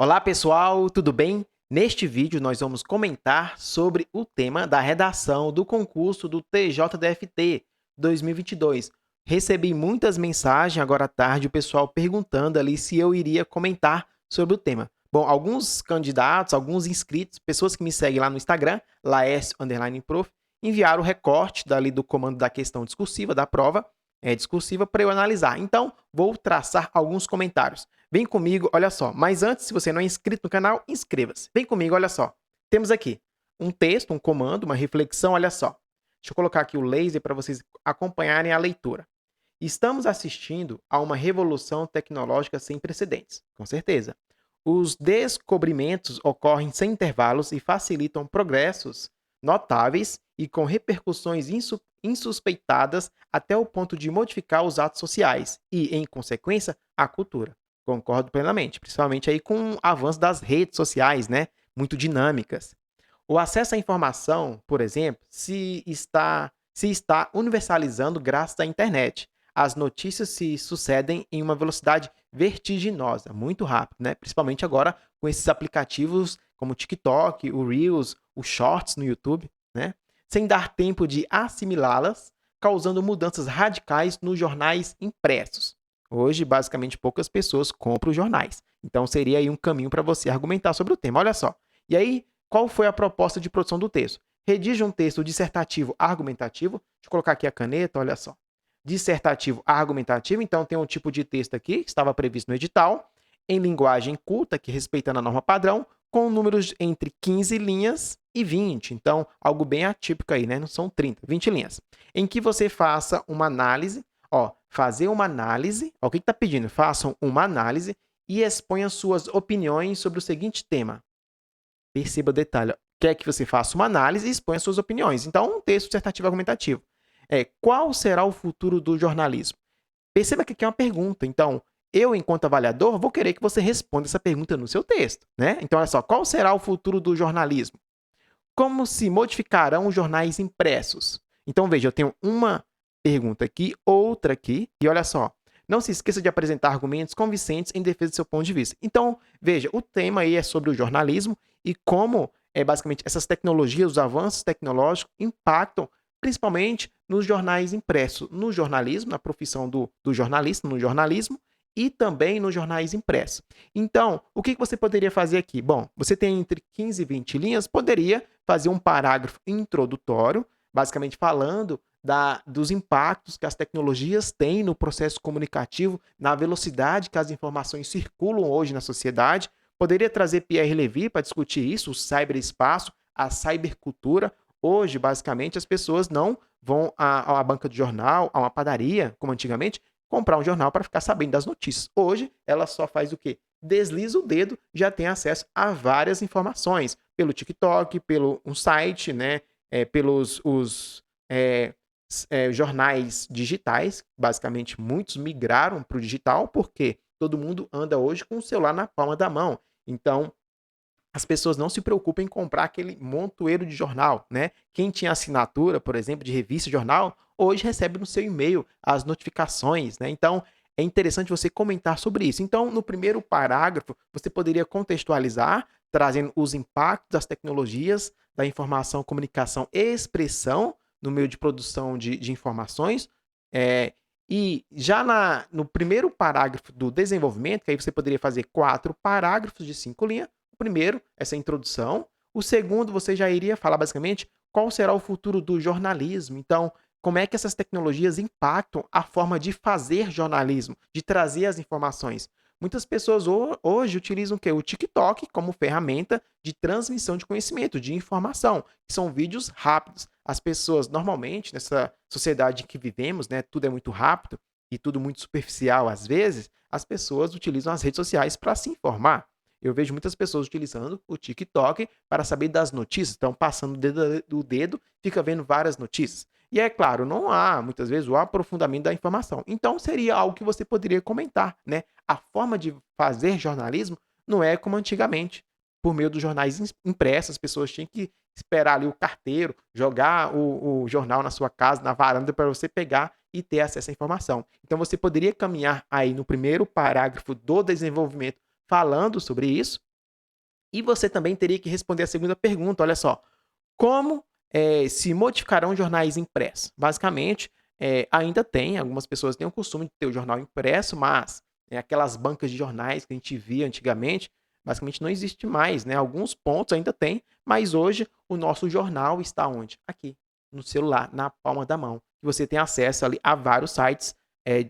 Olá pessoal, tudo bem? Neste vídeo nós vamos comentar sobre o tema da redação do concurso do TJDFT 2022. Recebi muitas mensagens agora à tarde, o pessoal perguntando ali se eu iria comentar sobre o tema. Bom, alguns candidatos, alguns inscritos, pessoas que me seguem lá no Instagram, laes_prof, enviaram o recorte dali do comando da questão discursiva da prova, discursiva, para eu analisar. Então, vou traçar alguns comentários. Vem comigo, olha só. Mas antes, se você não é inscrito no canal, inscreva-se. Vem comigo, olha só. Temos aqui um texto, um comando, uma reflexão, olha só. Deixa eu colocar aqui o laser para vocês acompanharem a leitura. Estamos assistindo a uma revolução tecnológica sem precedentes, com certeza. Os descobrimentos ocorrem sem intervalos e facilitam progressos notáveis e com repercussões insuspeitadas até o ponto de modificar os atos sociais e, em consequência, a cultura. Concordo plenamente, principalmente aí com o avanço das redes sociais, né? Muito dinâmicas. O acesso à informação, por exemplo, se está universalizando graças à internet. As notícias se sucedem em uma velocidade vertiginosa, muito rápido, né? Principalmente agora com esses aplicativos como o TikTok, o Reels, o Shorts no YouTube, né? Sem dar tempo de assimilá-las, causando mudanças radicais nos jornais impressos. Hoje, basicamente, poucas pessoas compram os jornais. Então, seria aí um caminho para você argumentar sobre o tema. Olha só. E aí, qual foi a proposta de produção do texto? Redija um texto dissertativo argumentativo. Deixa eu colocar aqui a caneta, olha só. Dissertativo argumentativo, então tem um tipo de texto aqui, que estava previsto no edital, em linguagem culta, que respeitando a norma padrão, com números entre 15 linhas e 20. Então, algo bem atípico aí, né? Não são 30, 20 linhas. Em que você faça uma análise, fazer uma análise, o que está pedindo? Façam uma análise e exponham suas opiniões sobre o seguinte tema. Perceba o detalhe. Quer que você faça uma análise e exponha suas opiniões. Então, um texto dissertativo argumentativo. Qual será o futuro do jornalismo? Perceba que aqui é uma pergunta. Então, eu, enquanto avaliador, vou querer que você responda essa pergunta no seu texto, né? Então, olha só. Qual será o futuro do jornalismo? Como se modificarão os jornais impressos? Então, veja, eu tenho uma pergunta aqui, outra aqui, e olha só. Não se esqueça de apresentar argumentos convincentes em defesa do seu ponto de vista. Então, veja, o tema aí é sobre o jornalismo e como, basicamente, essas tecnologias, os avanços tecnológicos impactam principalmente nos jornais impressos, no jornalismo, na profissão do jornalista, no jornalismo, e também nos jornais impressos. Então, o que você poderia fazer aqui? Bom, você tem entre 15 e 20 linhas, poderia fazer um parágrafo introdutório, basicamente falando dos impactos que as tecnologias têm no processo comunicativo, na velocidade que as informações circulam hoje na sociedade. Poderia trazer Pierre Levy para discutir isso, o cyberespaço, a cybercultura. Hoje, basicamente, as pessoas não vão a uma banca de jornal, a uma padaria, como antigamente, comprar um jornal para ficar sabendo das notícias. Hoje, ela só faz o quê? Desliza o dedo, já tem acesso a várias informações, pelo TikTok, pelo um site, né? Pelos jornais digitais. Basicamente, muitos migraram para o digital, porque todo mundo anda hoje com o celular na palma da mão. Então, as pessoas não se preocupam em comprar aquele montoeiro de jornal, né? Quem tinha assinatura, por exemplo, de revista, jornal, hoje recebe no seu e-mail as notificações, né? Então, é interessante você comentar sobre isso. Então, no primeiro parágrafo, você poderia contextualizar, trazendo os impactos das tecnologias, da informação, comunicação e expressão no meio de produção de informações. E já no primeiro parágrafo do desenvolvimento, que aí você poderia fazer 4 parágrafos de 5 linhas. O primeiro, essa introdução. O segundo, você já iria falar basicamente qual será o futuro do jornalismo. Então, como é que essas tecnologias impactam a forma de fazer jornalismo, de trazer as informações. Muitas pessoas hoje utilizam o quê? O TikTok como ferramenta de transmissão de conhecimento, de informação, que são vídeos rápidos. As pessoas, normalmente, nessa sociedade em que vivemos, né, tudo é muito rápido e tudo muito superficial às vezes, as pessoas utilizam as redes sociais para se informar. Eu vejo muitas pessoas utilizando o TikTok para saber das notícias. Estão passando o dedo, fica vendo várias notícias. E é claro, não há, muitas vezes, o aprofundamento da informação. Então, seria algo que você poderia comentar, né? A forma de fazer jornalismo não é como antigamente. Por meio dos jornais impressos, as pessoas tinham que esperar ali o carteiro, jogar o jornal na sua casa, na varanda, para você pegar e ter acesso à informação. Então, você poderia caminhar aí no primeiro parágrafo do desenvolvimento falando sobre isso, E você também teria que responder a segunda pergunta, olha só, como se modificarão jornais impressos? Basicamente, ainda tem, algumas pessoas têm o costume de ter o jornal impresso, mas aquelas bancas de jornais que a gente via antigamente, basicamente não existe mais, né? Alguns pontos ainda tem, mas hoje o nosso jornal está onde? Aqui, no celular, na palma da mão. E você tem acesso ali a vários sites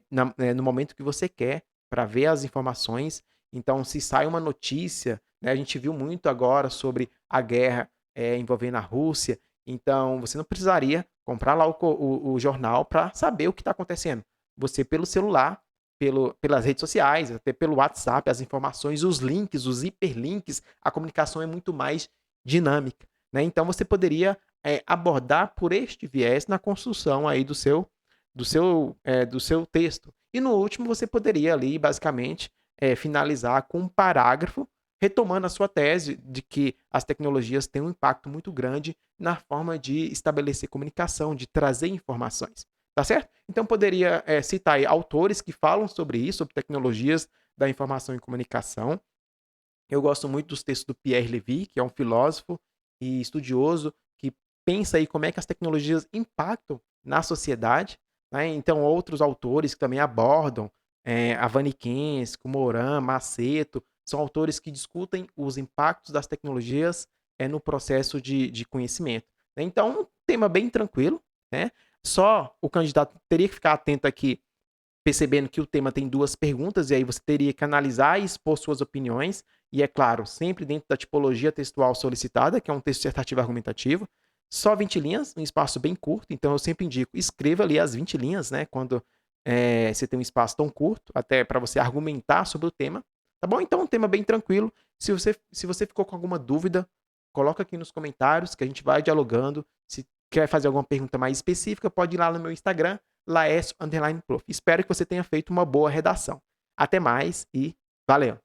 no momento que você quer para ver as informações. Então, se sai uma notícia, né, a gente viu muito agora sobre a guerra envolvendo a Rússia, então você não precisaria comprar lá o jornal para saber o que está acontecendo. Você, pelo celular, pelas redes sociais, até pelo WhatsApp, as informações, os links, os hiperlinks, a comunicação é muito mais dinâmica. Né? Então você poderia abordar por este viés na construção aí do seu texto. E no último você poderia ali, basicamente, finalizar com um parágrafo retomando a sua tese de que as tecnologias têm um impacto muito grande na forma de estabelecer comunicação, de trazer informações. Tá certo? Então, poderia citar aí autores que falam sobre isso, sobre tecnologias da informação e comunicação. Eu gosto muito dos textos do Pierre Levy, que é um filósofo e estudioso que pensa aí como é que as tecnologias impactam na sociedade. Né? Então, outros autores que também abordam, Avanikins, Moran, Maceto, são autores que discutem os impactos das tecnologias no processo de conhecimento. Né? Então, um tema bem tranquilo, né? Só o candidato teria que ficar atento aqui percebendo que o tema tem duas perguntas, e aí você teria que analisar e expor suas opiniões, e é claro, sempre dentro da tipologia textual solicitada, que é um texto dissertativo argumentativo, só 20 linhas, um espaço bem curto, então eu sempre indico, escreva ali as 20 linhas, né, quando você tem um espaço tão curto, até para você argumentar sobre o tema, tá bom? Então, um tema bem tranquilo, se você ficou com alguma dúvida, coloca aqui nos comentários, que a gente vai dialogando, se quer fazer alguma pergunta mais específica, pode ir lá no meu Instagram, Laércio_Prof. Espero que você tenha feito uma boa redação. Até mais e valeu!